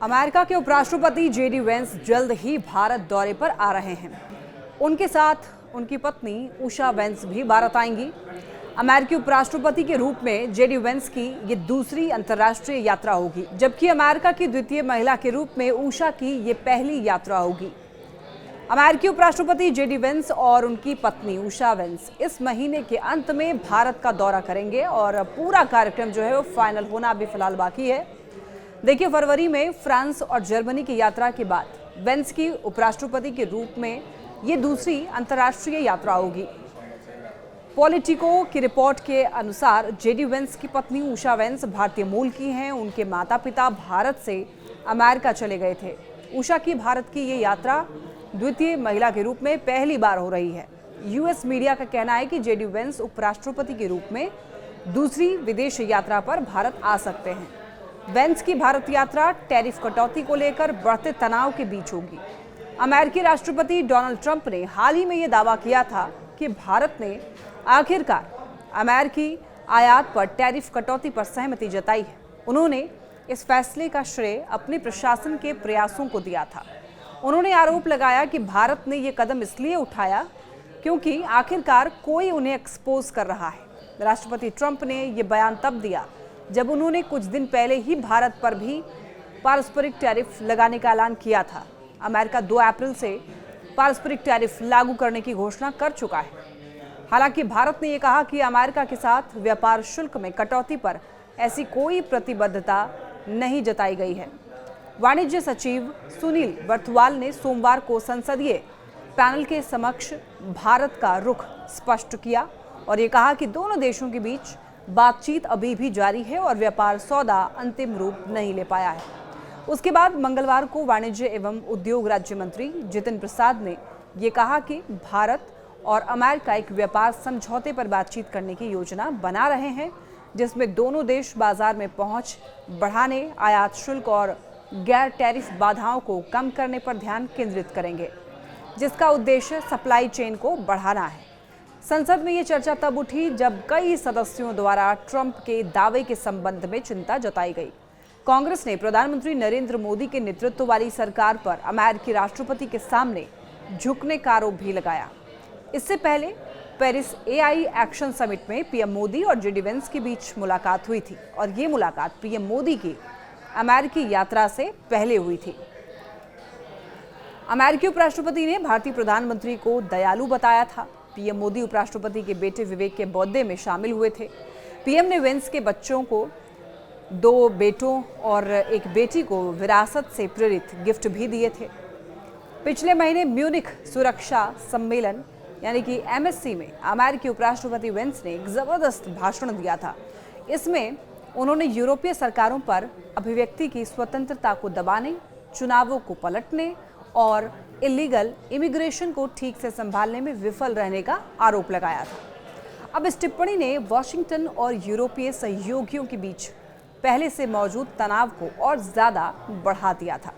America के उपराष्ट्रपति JD Vance जल्द ही भारत दौरे पर आ रहे हैं। उनके साथ उनकी पत्नी उषा वेंस भी भारत आएंगी। अमेरिकी उपराष्ट्रपति के रूप में जेडी वेंस की ये दूसरी अंतर्राष्ट्रीय यात्रा होगी, जबकि अमेरिका की द्वितीय महिला के रूप में उषा की ये पहली यात्रा होगी। अमेरिकी उपराष्ट्रपति जेडी वेंस और उनकी पत्नी उषा वेंस इस महीने के अंत में भारत का दौरा करेंगे और पूरा कार्यक्रम जो है वो फाइनल होना अभी फिलहाल बाकी है। देखिए, फरवरी में फ्रांस और जर्मनी की यात्रा के बाद वेंस की उपराष्ट्रपति के रूप में ये दूसरी अंतर्राष्ट्रीय यात्रा होगी। पॉलिटिको की रिपोर्ट के अनुसार जेडी वेंस की पत्नी उषा वेंस भारतीय मूल की हैं। उनके माता पिता भारत से अमेरिका चले गए थे। उषा की भारत की ये यात्रा द्वितीय महिला के रूप में पहली बार हो रही है। यूएस मीडिया का कहना है कि जेडी वेंस उपराष्ट्रपति के रूप में दूसरी विदेश यात्रा पर भारत आ सकते हैं। वेंस की भारत यात्रा टैरिफ कटौती को लेकर बढ़ते तनाव के बीच होगी। अमेरिकी राष्ट्रपति डोनाल्ड ट्रंप ने हाल ही में यह दावा किया था कि भारत ने आखिरकार अमेरिकी आयात पर टैरिफ कटौती पर सहमति जताई है। उन्होंने इस फैसले का श्रेय अपने प्रशासन के प्रयासों को दिया था। उन्होंने आरोप लगाया कि भारत ने यह कदम इसलिए उठाया क्योंकि आखिरकार कोई उन्हें एक्सपोज कर रहा है। राष्ट्रपति ट्रंप ने यह बयान तब दिया जब उन्होंने कुछ दिन पहले ही भारत पर भी पारस्परिक टैरिफ लगाने का ऐलान किया था। अमेरिका 2 अप्रैल से पारस्परिक टैरिफ लागू करने की घोषणा कर चुका है। हालांकि भारत ने यह कहा कि अमेरिका के साथ व्यापार शुल्क में कटौती पर ऐसी कोई प्रतिबद्धता नहीं जताई गई है। वाणिज्य सचिव सुनील बर्थवाल ने सोमवार को संसदीय पैनल के समक्ष भारत का रुख स्पष्ट किया और ये कहा कि दोनों देशों के बीच बातचीत अभी भी जारी है और व्यापार सौदा अंतिम रूप नहीं ले पाया है। उसके बाद मंगलवार को वाणिज्य एवं उद्योग राज्य मंत्री जितिन प्रसाद ने ये कहा कि भारत और अमेरिका एक व्यापार समझौते पर बातचीत करने की योजना बना रहे हैं, जिसमें दोनों देश बाजार में पहुंच बढ़ाने, आयात शुल्क और गैर टैरिफ बाधाओं को कम करने पर ध्यान केंद्रित करेंगे, जिसका उद्देश्य सप्लाई चेन को बढ़ाना है। संसद में ये चर्चा तब उठी जब कई सदस्यों द्वारा ट्रंप के दावे के संबंध में चिंता जताई गई। कांग्रेस ने प्रधानमंत्री नरेंद्र मोदी के नेतृत्व वाली सरकार पर अमेरिकी राष्ट्रपति के सामने झुकने का आरोप भी लगाया। इससे पहले पेरिस एआई एक्शन समिट में पीएम मोदी और जेडी वेंस के बीच मुलाकात हुई थी और ये मुलाकात पीएम मोदी की अमेरिकी यात्रा से पहले हुई थी। अमेरिकी उपराष्ट्रपति ने भारतीय प्रधानमंत्री को दयालु बताया था। पीएम मोदी उपराष्ट्रपति के बेटे विवेक के बर्थडे में शामिल हुए थे। पीएम ने वेंस के बच्चों को 2 बेटों और 1 बेटी को विरासत से प्रेरित गिफ्ट भी दिए थे। पिछले महीने म्यूनिख सुरक्षा सम्मेलन यानी कि एमएससी में अमेरिकी उपराष्ट्रपति वेंस ने एक जबरदस्त भाषण दिया था। इसमें उन्होंने यूरोपीय सरकारों पर अभिव्यक्ति की स्वतंत्रता को दबाने, चुनावों को पलटने और इलीगल इमिग्रेशन को ठीक से संभालने में विफल रहने का आरोप लगाया था। अब इस टिप्पणी ने वॉशिंगटन और यूरोपीय सहयोगियों के बीच पहले से मौजूद तनाव को और ज्यादा बढ़ा दिया था।